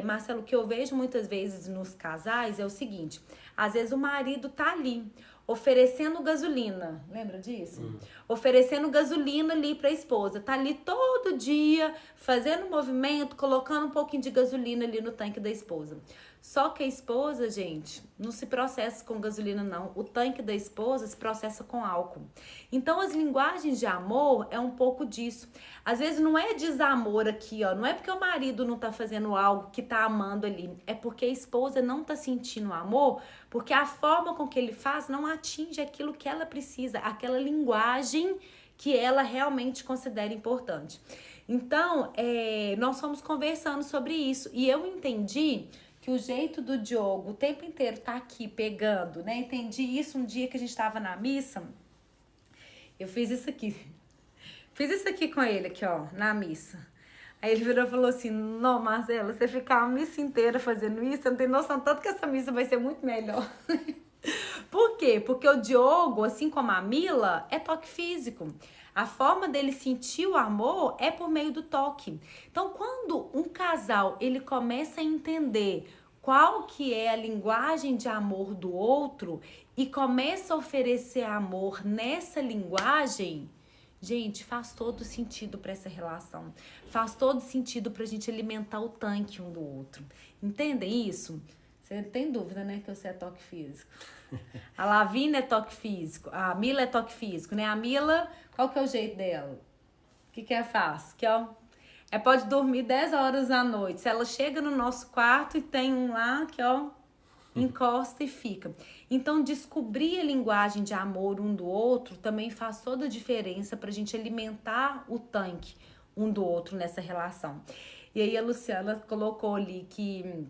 Marcelo, o que eu vejo muitas vezes nos casais é o seguinte, às vezes o marido tá ali, oferecendo gasolina, lembra disso? Oferecendo gasolina ali pra esposa, tá ali todo dia, fazendo movimento, colocando um pouquinho de gasolina ali no tanque da esposa. Só que a esposa, gente, não se processa com gasolina, não. O tanque da esposa se processa com álcool. Então, as linguagens de amor é um pouco disso. Às vezes não é desamor aqui, ó. Não é porque o marido não tá fazendo algo que tá amando ali. É porque a esposa não tá sentindo amor, porque a forma com que ele faz não atinge aquilo que ela precisa, aquela linguagem que ela realmente considera importante. Então, nós fomos conversando sobre isso. E eu entendi que o jeito do Diogo o tempo inteiro tá aqui pegando, né? Entendi isso um dia que a gente tava na missa. Eu fiz isso aqui. Fiz isso aqui com ele, aqui, ó, na missa. Aí ele virou e falou assim, não, Marcela, você ficar a missa inteira fazendo isso, você não tem noção tanto que essa missa vai ser muito melhor. Por quê? Porque o Diogo, assim como a Mila, é toque físico. A forma dele sentir o amor é por meio do toque. Então, quando um casal ele começa a entender qual que é a linguagem de amor do outro e começa a oferecer amor nessa linguagem, gente, faz todo sentido para essa relação. Faz todo sentido pra gente alimentar o tanque um do outro. Entendem isso? Você tem dúvida, né, que você é toque físico? A Lavínia é toque físico, a Mila é toque físico, né? A Mila, qual que é o jeito dela? O que é fácil? Que, ó, pode dormir 10 horas à noite. Se ela chega no nosso quarto e tem um lá que, ó, encosta e fica. Então, descobrir a linguagem de amor um do outro também faz toda a diferença pra gente alimentar o tanque um do outro nessa relação. E aí a Luciana colocou ali que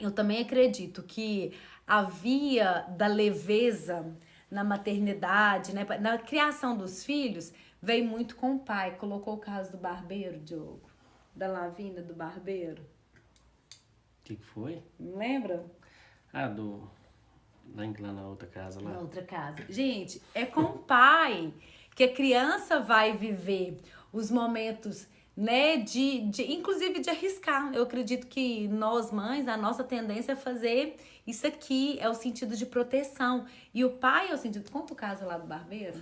eu também acredito que a via da leveza na maternidade, né, na criação dos filhos, veio muito com o pai. Colocou o caso do barbeiro, Diogo, da Lavínia, do barbeiro. O que foi? Não lembra? Ah, lá na outra casa lá. Na outra casa. Gente, é com o pai que a criança vai viver os momentos, né, inclusive de arriscar. Eu acredito que nós mães, a nossa tendência é fazer isso aqui, é o sentido de proteção. E o pai é o sentido... Conta o caso lá do barbeiro.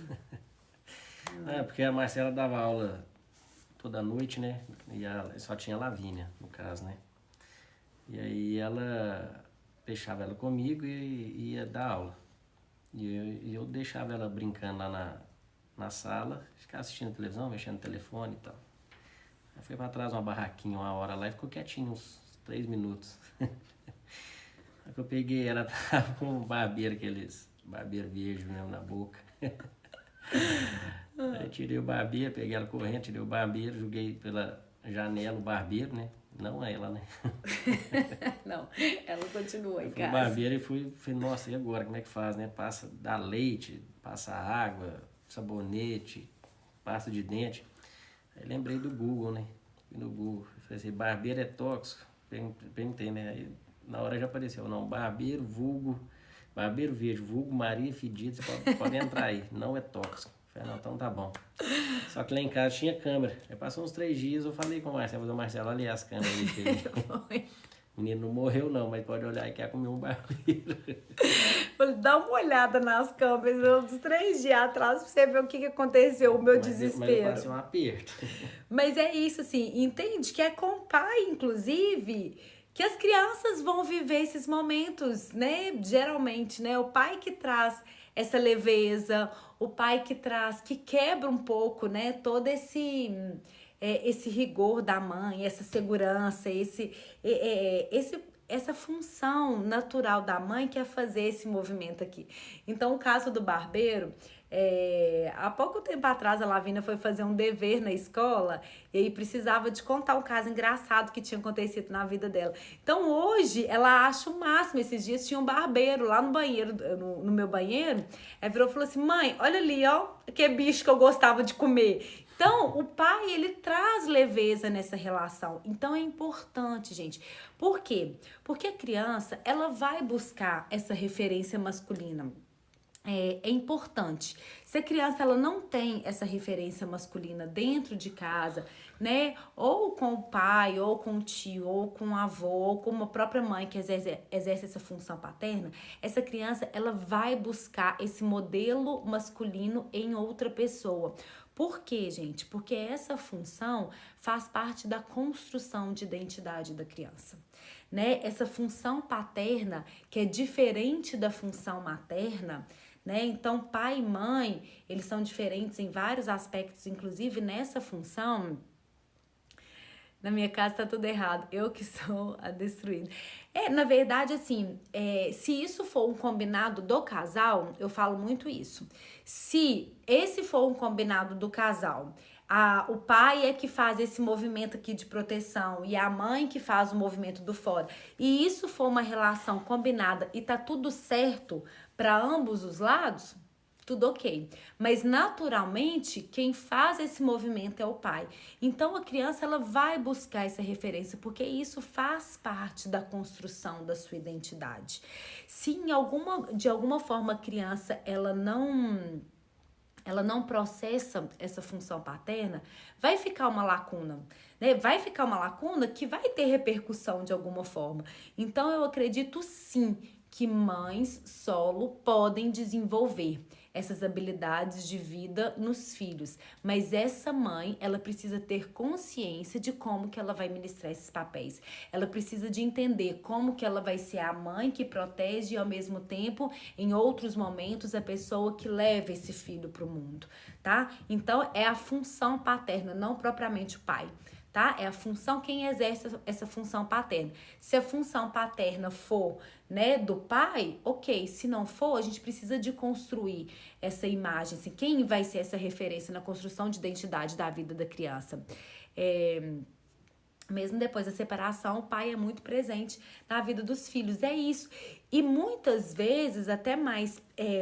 Porque a Marcela dava aula toda noite, né? E só tinha a Lavínia, no caso, né? E aí ela deixava ela comigo e ia dar aula. E eu deixava ela brincando lá na sala, ficava assistindo televisão, mexendo no telefone e tal. Aí foi pra trás uma barraquinha uma hora lá e ficou quietinho uns 3 minutos. Aí que eu peguei ela, tava com um barbeiro, aqueles barbeiro verde mesmo na boca. Aí tirei o barbeiro, peguei ela correndo, tirei o barbeiro, joguei pela janela o barbeiro, né? Não ela, né? Não, ela continua em casa. O barbeiro e falei, nossa, e agora? Como é que faz, né? Dá leite, passa água, sabonete, pasta de dente. Aí lembrei do Google, né? Fui no Google, falei assim, barbeiro é tóxico? Perguntei, né? Aí, na hora já apareceu, não, barbeiro verde, vulgo Maria Fedida, você pode entrar aí, não é tóxico. Falei, não, então tá bom. Só que lá em casa tinha câmera. Aí passou uns 3 dias, eu falei com o Marcelo, Marcelo, olha as câmeras aí. O menino não morreu não, mas pode olhar e quer comer um barbeiro. Falei, dá uma olhada nas câmeras uns 3 dias atrás pra você ver o que aconteceu, o meu desespero. Mas eu passei um aperto. Mas é isso, assim, entende que é com o pai, inclusive, que as crianças vão viver esses momentos, né? Geralmente, né? O pai que traz essa leveza, o pai que quebra um pouco, né? Todo esse rigor da mãe, essa segurança, essa função natural da mãe que é fazer esse movimento aqui. Então, o caso do barbeiro, há pouco tempo atrás a Lavínia foi fazer um dever na escola e aí precisava de contar um caso engraçado que tinha acontecido na vida dela. Então hoje ela acha o máximo. Esses dias tinha um barbeiro lá no banheiro, no meu banheiro. Ela virou e falou assim, mãe, olha ali, ó, que bicho que eu gostava de comer. Então, o pai, ele traz leveza nessa relação. Então, é importante, gente. Por quê? Porque a criança, ela vai buscar essa referência masculina. É importante. Se a criança ela não tem essa referência masculina dentro de casa, né? Ou com o pai, ou com o tio, ou com o avô, ou com a própria mãe que exerce essa função paterna, essa criança ela vai buscar esse modelo masculino em outra pessoa. Por quê, gente? Porque essa função faz parte da construção de identidade da criança, né? Essa função paterna, que é diferente da função materna, né? Então, pai e mãe, eles são diferentes em vários aspectos, inclusive nessa função. Na minha casa tá tudo errado, eu que sou a destruída. Na verdade, assim, se isso for um combinado do casal, eu falo muito isso. Se esse for um combinado do casal, o pai é que faz esse movimento aqui de proteção e a mãe que faz o movimento do fora, e isso for uma relação combinada e tá tudo certo para ambos os lados, tudo ok. Mas naturalmente, quem faz esse movimento é o pai. Então a criança ela vai buscar essa referência, porque isso faz parte da construção da sua identidade. Se de alguma forma a criança ela não processa essa função paterna, vai ficar uma lacuna, né? Vai ficar uma lacuna que vai ter repercussão de alguma forma. Então eu acredito sim que mães solo podem desenvolver essas habilidades de vida nos filhos, mas essa mãe, ela precisa ter consciência de como que ela vai ministrar esses papéis. Ela precisa de entender como que ela vai ser a mãe que protege e ao mesmo tempo, em outros momentos, a pessoa que leva esse filho para o mundo, tá? Então, é a função paterna, não propriamente o pai. Tá? É a função, quem exerce essa função paterna. Se a função paterna for, né, do pai, ok. Se não for, a gente precisa de construir essa imagem, assim, quem vai ser essa referência na construção de identidade da vida da criança. Mesmo depois da separação, o pai é muito presente na vida dos filhos, é isso. E muitas vezes, até mais,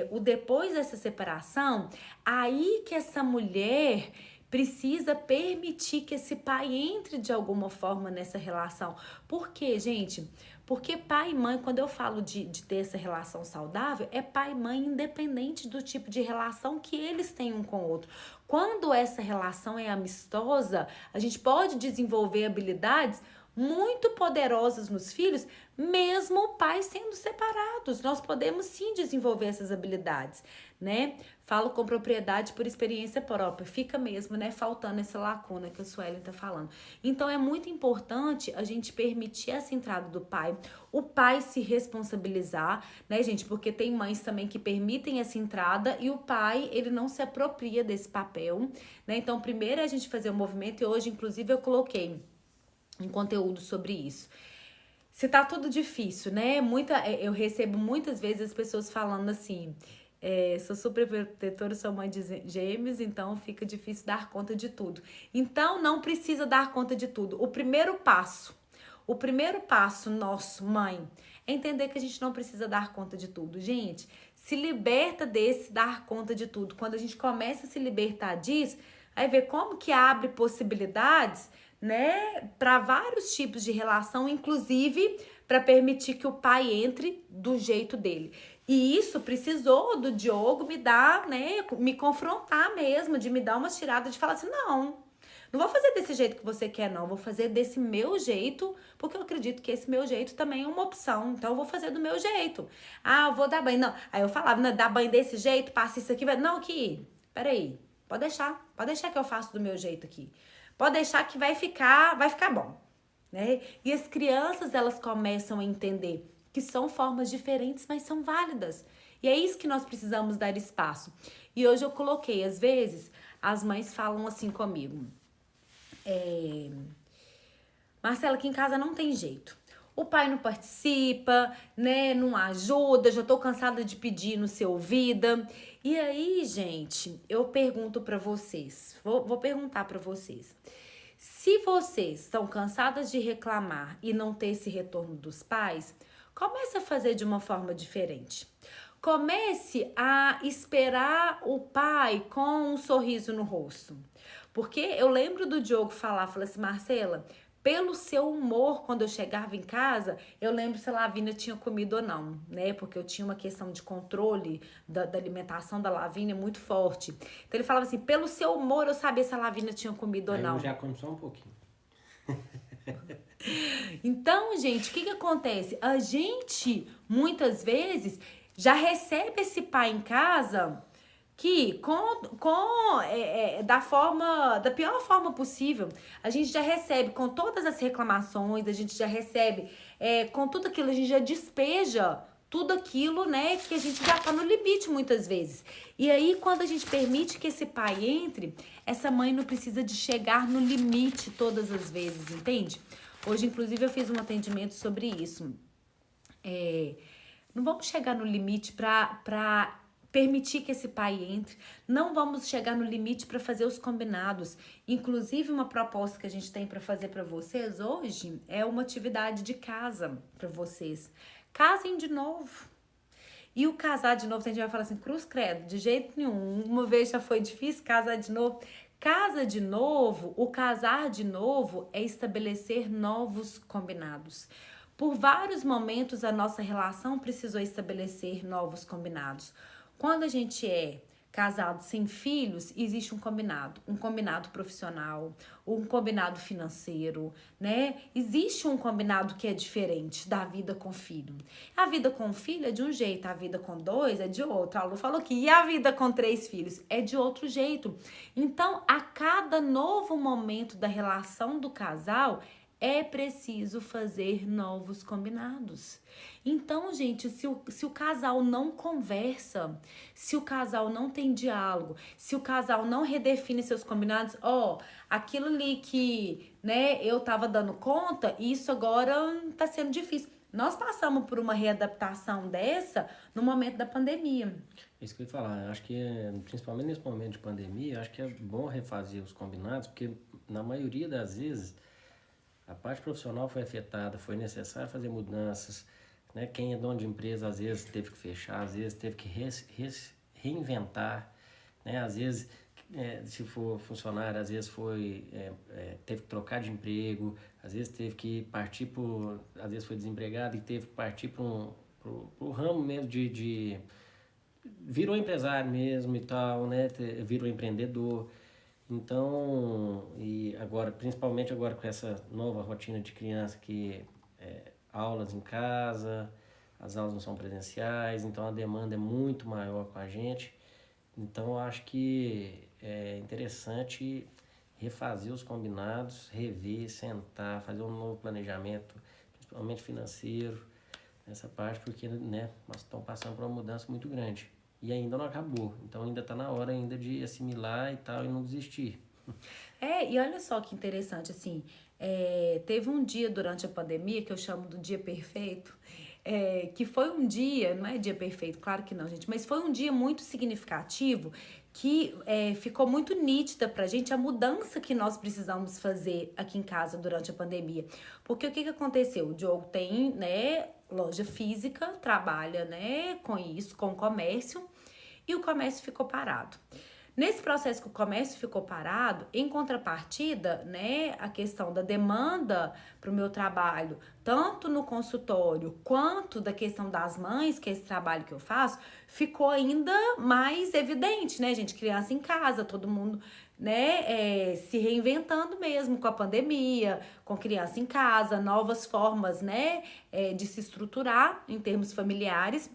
o depois dessa separação, aí que essa mulher precisa permitir que esse pai entre de alguma forma nessa relação. Por quê, gente? Porque pai e mãe, quando eu falo de ter essa relação saudável, é pai e mãe independente do tipo de relação que eles têm um com o outro. Quando essa relação é amistosa, a gente pode desenvolver habilidades muito poderosas nos filhos, mesmo pais sendo separados. Nós podemos sim desenvolver essas habilidades, né? Falo com propriedade por experiência própria. Fica mesmo, né, faltando essa lacuna que a Suelen tá falando. Então é muito importante a gente permitir essa entrada do pai, o pai se responsabilizar, né, gente? Porque tem mães também que permitem essa entrada e o pai, ele não se apropria desse papel, né? Então, primeiro é a gente fazer o movimento e hoje, inclusive, eu coloquei um conteúdo sobre isso. Se tá tudo difícil, né? Eu recebo muitas vezes as pessoas falando assim, sou super protetora, sou mãe de gêmeos, então fica difícil dar conta de tudo. Então, não precisa dar conta de tudo. O primeiro passo nosso, mãe, é entender que a gente não precisa dar conta de tudo. Gente, se liberta desse dar conta de tudo. Quando a gente começa a se libertar disso, aí vê como que abre possibilidades, né, para vários tipos de relação, inclusive para permitir que o pai entre do jeito dele. E isso precisou do Diogo me dar, né, me confrontar mesmo, de me dar uma tirada de falar assim, não vou fazer desse jeito que você quer, não. Vou fazer desse meu jeito, porque eu acredito que esse meu jeito também é uma opção. Então, eu vou fazer do meu jeito. Ah, eu vou dar banho. Não. Aí eu falava, não, dá banho desse jeito, passa isso aqui. Não, aqui, peraí. Pode deixar que eu faço do meu jeito aqui. Pode deixar que vai ficar bom, né? E as crianças, elas começam a entender que são formas diferentes, mas são válidas. E é isso que nós precisamos dar espaço. E hoje eu coloquei, às vezes, as mães falam assim comigo. Marcela, aqui em casa não tem jeito. O pai não participa, né? Não ajuda, já tô cansada de pedir no seu vida. E aí, gente, eu pergunto pra vocês, vou perguntar pra vocês. Se vocês estão cansadas de reclamar e não ter esse retorno dos pais, comece a fazer de uma forma diferente. Comece a esperar o pai com um sorriso no rosto. Porque eu lembro do Diogo falar assim, Marcela, pelo seu humor, quando eu chegava em casa, eu lembro se a Lavínia tinha comido ou não, né? Porque eu tinha uma questão de controle da alimentação da Lavínia muito forte. Então ele falava assim, pelo seu humor eu sabia se a Lavínia tinha comido ou não. Eu já como só um pouquinho. Então, gente, o que acontece? A gente, muitas vezes, já recebe esse pai em casa que da pior forma possível. A gente já recebe com todas as reclamações, a gente já recebe com tudo aquilo, a gente já despeja tudo aquilo, né, que a gente já tá no limite muitas vezes. E aí, quando a gente permite que esse pai entre, essa mãe não precisa de chegar no limite todas as vezes, entende? Hoje, inclusive, eu fiz um atendimento sobre isso. Não vamos chegar no limite pra permitir que esse pai entre. Não vamos chegar no limite para fazer os combinados. Inclusive, uma proposta que a gente tem para fazer para vocês hoje é uma atividade de casa para vocês. Casem de novo. E o casar de novo, a gente vai falar assim, cruz credo, de jeito nenhum. Uma vez já foi difícil casar de novo. Casa de novo, o casar de novo é estabelecer novos combinados. Por vários momentos, a nossa relação precisou estabelecer novos combinados. Quando a gente é casado sem filhos, existe um combinado profissional, um combinado financeiro, né? Existe um combinado que é diferente da vida com filho. A vida com filho é de um jeito, a vida com 2 é de outro. A Lu falou que e a vida com 3 filhos é de outro jeito. Então, a cada novo momento da relação do casal, é preciso fazer novos combinados. Então, gente, se o casal não conversa, se o casal não tem diálogo, se o casal não redefine seus combinados, aquilo ali que, né, eu tava dando conta, isso agora tá sendo difícil. Nós passamos por uma readaptação dessa no momento da pandemia. Isso que eu ia falar, eu acho que, principalmente nesse momento de pandemia, eu acho que é bom refazer os combinados, porque na maioria das vezes a parte profissional foi afetada, foi necessário fazer mudanças, né? Quem é dono de empresa às vezes teve que fechar, às vezes teve que reinventar, né? Às vezes se for funcionário, às vezes teve que trocar de emprego, às vezes teve que partir às vezes foi desempregado e teve que partir pro ramo mesmo virou empresário mesmo e tal, né? Virou empreendedor. Então, e agora, principalmente agora com essa nova rotina de criança que aulas em casa, as aulas não são presenciais, então a demanda é muito maior com a gente. Então, eu acho que é interessante refazer os combinados, rever, sentar, fazer um novo planejamento, principalmente financeiro, nessa parte, porque, né, nós estamos passando por uma mudança muito grande. E ainda não acabou, então ainda está na hora ainda de assimilar e tal, e não desistir. E olha só que interessante, assim, teve um dia durante a pandemia que eu chamo do dia perfeito, que foi um dia, não é dia perfeito, claro que não, gente, mas foi um dia muito significativo que ficou muito nítida pra gente a mudança que nós precisamos fazer aqui em casa durante a pandemia. Porque o que aconteceu? O Diogo tem, né, loja física, trabalha, né, com isso, com o comércio, e o comércio ficou parado. Nesse processo que o comércio ficou parado, em contrapartida, né, a questão da demanda para o meu trabalho, tanto no consultório quanto da questão das mães, que é esse trabalho que eu faço, ficou ainda mais evidente, né, gente? Criança em casa, todo mundo, né, se reinventando mesmo com a pandemia, com criança em casa, novas formas, né, de se estruturar em termos familiares.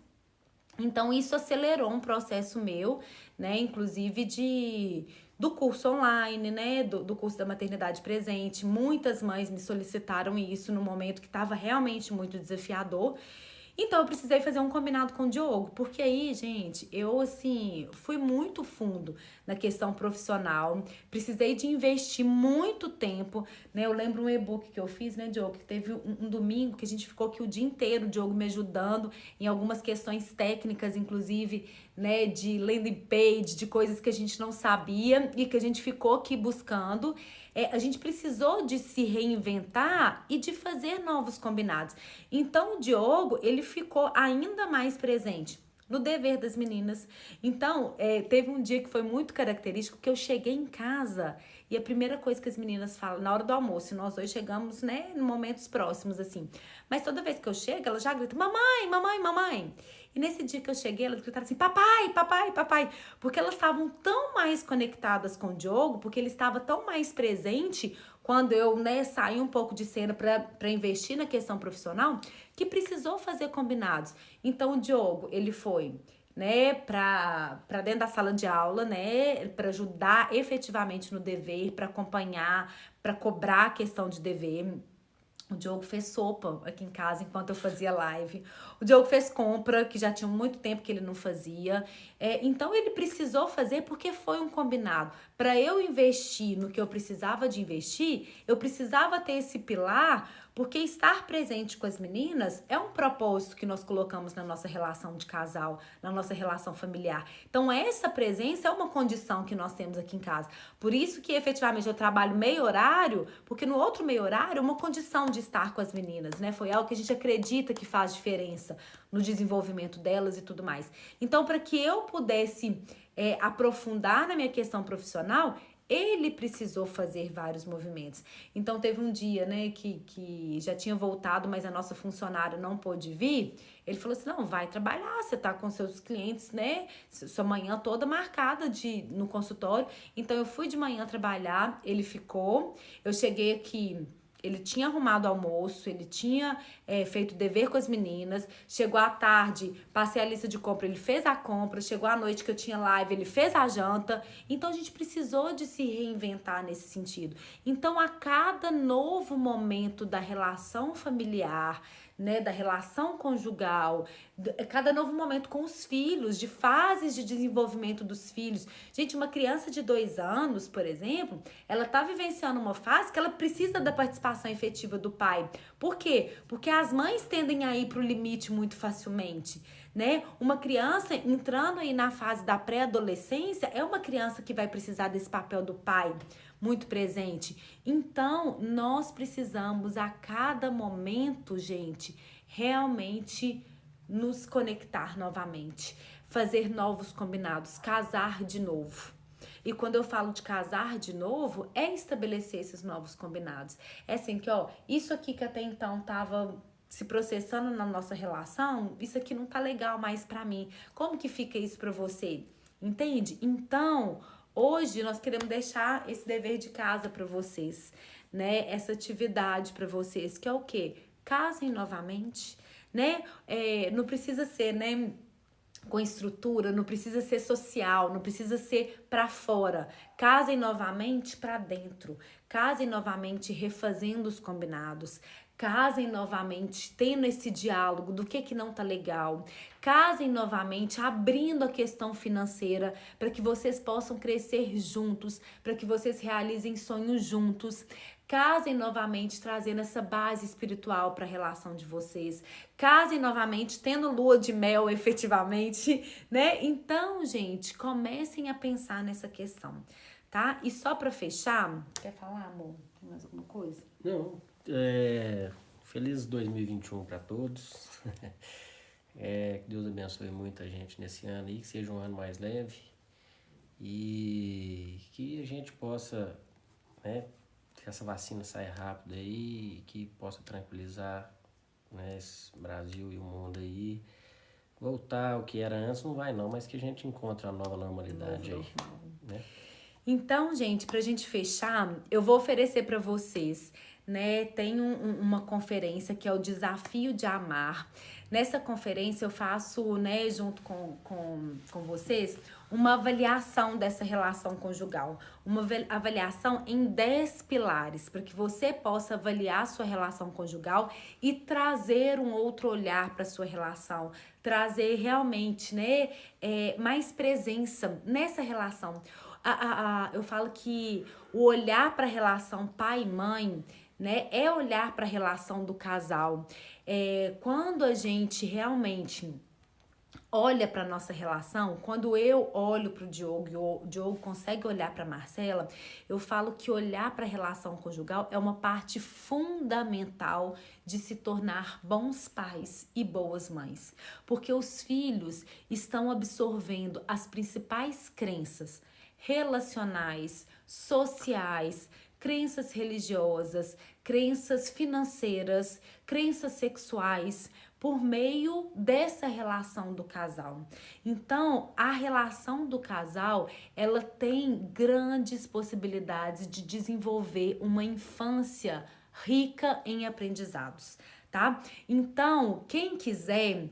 Então, isso acelerou um processo meu, né, inclusive do curso online, né, do curso da maternidade presente. Muitas mães me solicitaram isso no momento que estava realmente muito desafiador. Então, eu precisei fazer um combinado com o Diogo, porque aí, gente, eu, assim, fui muito fundo na questão profissional, precisei de investir muito tempo, né? Eu lembro um e-book que eu fiz, né, Diogo, que teve um domingo que a gente ficou aqui o dia inteiro, o Diogo me ajudando em algumas questões técnicas, inclusive, né, de landing page, de coisas que a gente não sabia e que a gente ficou aqui buscando. A gente precisou de se reinventar e de fazer novos combinados. Então, o Diogo, ele ficou ainda mais presente no dever das meninas. Então, teve um dia que foi muito característico, que eu cheguei em casa e a primeira coisa que as meninas falam, na hora do almoço, nós dois chegamos, né, em momentos próximos, assim. Mas toda vez que eu chego, ela já grita, mamãe, mamãe, mamãe. E nesse dia que eu cheguei, elas gritaram assim, papai, papai, papai. Porque elas estavam tão mais conectadas com o Diogo, porque ele estava tão mais presente quando eu, né, saí um pouco de cena para investir na questão profissional, que precisou fazer combinados. Então, o Diogo, ele foi, né, para dentro da sala de aula, né, para ajudar efetivamente no dever, para acompanhar, para cobrar a questão de dever. O Diogo fez sopa aqui em casa enquanto eu fazia live. O Diogo fez compra, que já tinha muito tempo que ele não fazia. Então, ele precisou fazer porque foi um combinado. Para eu investir no que eu precisava de investir, eu precisava ter esse pilar, porque estar presente com as meninas é um propósito que nós colocamos na nossa relação de casal, na nossa relação familiar. Então, essa presença é uma condição que nós temos aqui em casa. Por isso que, efetivamente, eu trabalho meio horário, porque no outro meio horário é uma condição de estar com as meninas, né? Foi algo que a gente acredita que faz diferença no desenvolvimento delas e tudo mais. Então, para que eu pudesse aprofundar na minha questão profissional, ele precisou fazer vários movimentos. Então, teve um dia, né, que já tinha voltado, mas a nossa funcionária não pôde vir. Ele falou assim, não, vai trabalhar, você tá com seus clientes, né, sua manhã toda marcada no consultório. Então, eu fui de manhã trabalhar, ele ficou. Eu cheguei aqui... Ele tinha arrumado almoço, ele tinha feito dever com as meninas. Chegou à tarde, passei a lista de compra, ele fez a compra. Chegou à noite que eu tinha live, ele fez a janta. Então, a gente precisou de se reinventar nesse sentido. Então, a cada novo momento da relação familiar, né, da relação conjugal, cada novo momento com os filhos, de fases de desenvolvimento dos filhos. Gente, uma criança de 2 anos, por exemplo, ela tá vivenciando uma fase que ela precisa da participação efetiva do pai. Por quê? Porque as mães tendem a ir pro limite muito facilmente, né? Uma criança entrando aí na fase da pré-adolescência é uma criança que vai precisar desse papel do pai muito presente. Então, nós precisamos a cada momento, gente, realmente nos conectar novamente, fazer novos combinados, casar de novo. E quando eu falo de casar de novo, é estabelecer esses novos combinados. É assim que, ó, isso aqui que até então tava se processando na nossa relação, isso aqui não tá legal mais pra mim. Como que fica isso pra você? Entende? Então, hoje nós queremos deixar esse dever de casa pra vocês, né? Essa atividade pra vocês, que é o quê? Casem novamente, né? Não precisa ser, né, com estrutura, não precisa ser social, não precisa ser para fora. Casem novamente para dentro. Casem novamente refazendo os combinados. Casem novamente tendo esse diálogo do que não tá legal. Casem novamente abrindo a questão financeira para que vocês possam crescer juntos, para que vocês realizem sonhos juntos. Casem novamente trazendo essa base espiritual para a relação de vocês. Casem novamente tendo lua de mel efetivamente, né? Então, gente, comecem a pensar nessa questão, tá? E só para fechar, quer falar, amor? Tem mais alguma coisa? Não, feliz 2021 para todos. Que Deus abençoe muita gente nesse ano aí, que seja um ano mais leve e que a gente possa, né, que essa vacina saia rápido aí e que possa tranquilizar, né, esse Brasil e o mundo aí. Voltar ao que era antes não vai não, mas que a gente encontre uma nova normalidade aí, né? Então, gente, pra gente fechar, eu vou oferecer pra vocês, né, tem uma conferência que é o Desafio de Amar. Nessa conferência eu faço, né, junto com vocês, uma avaliação dessa relação conjugal. Uma avaliação em 10 pilares, para que você possa avaliar a sua relação conjugal e trazer um outro olhar para sua relação. Trazer realmente, né, mais presença nessa relação. Eu falo que o olhar para a relação pai e mãe, né, é olhar para a relação do casal. Quando a gente realmente olha para nossa relação, quando eu olho para o Diogo e o Diogo consegue olhar para Marcela, eu falo que olhar para a relação conjugal é uma parte fundamental de se tornar bons pais e boas mães, porque os filhos estão absorvendo as principais crenças relacionais, sociais, crenças religiosas, crenças financeiras, crenças sexuais, por meio dessa relação do casal. Então, a relação do casal, ela tem grandes possibilidades de desenvolver uma infância rica em aprendizados, tá? Então, quem quiser,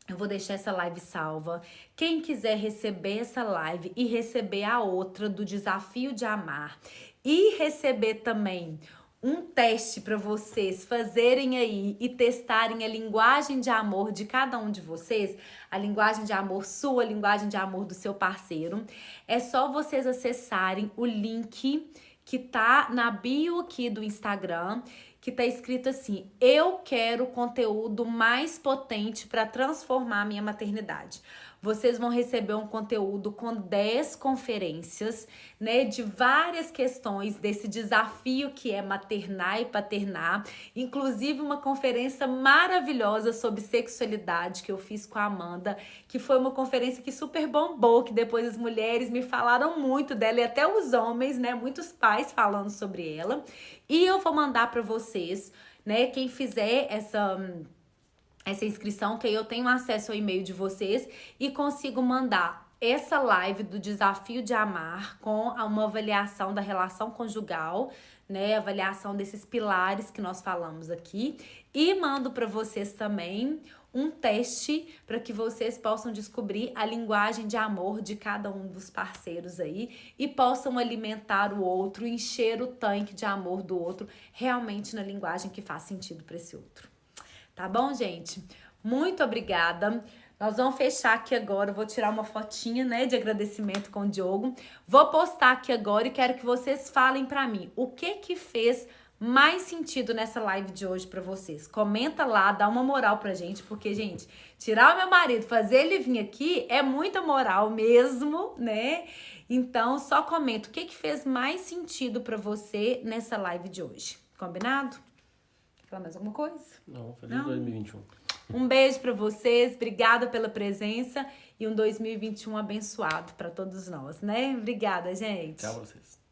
eu vou deixar essa live salva. Quem quiser receber essa live e receber a outra do Desafio de Amar e receber também um teste para vocês fazerem aí e testarem a linguagem de amor de cada um de vocês, a linguagem de amor sua, a linguagem de amor do seu parceiro, é só vocês acessarem o link que tá na bio aqui do Instagram, que tá escrito assim: eu quero conteúdo mais potente para transformar a minha maternidade. Vocês vão receber um conteúdo com 10 conferências, né, de várias questões desse desafio que é maternar e paternar, inclusive uma conferência maravilhosa sobre sexualidade que eu fiz com a Amanda, que foi uma conferência que super bombou, que depois as mulheres me falaram muito dela e até os homens, né, muitos pais falando sobre ela. E eu vou mandar para vocês, né, quem fizer essa inscrição, que aí eu tenho acesso ao e-mail de vocês e consigo mandar essa live do Desafio de Amar com uma avaliação da relação conjugal, né, avaliação desses pilares que nós falamos aqui, e mando para vocês também um teste para que vocês possam descobrir a linguagem de amor de cada um dos parceiros aí e possam alimentar o outro, encher o tanque de amor do outro realmente na linguagem que faz sentido para esse outro. Tá bom, gente? Muito obrigada. Nós vamos fechar aqui agora. Eu vou tirar uma fotinha, né, de agradecimento com o Diogo. Vou postar aqui agora e quero que vocês falem pra mim o que fez mais sentido nessa live de hoje pra vocês. Comenta lá, dá uma moral pra gente, porque, gente, tirar o meu marido, fazer ele vir aqui é muita moral mesmo, né? Então, só comenta o que fez mais sentido pra você nessa live de hoje. Combinado? Falar mais alguma coisa? Não, feliz 2021. Um beijo para vocês, obrigada pela presença e um 2021 abençoado para todos nós, né? Obrigada, gente. Tchau pra vocês.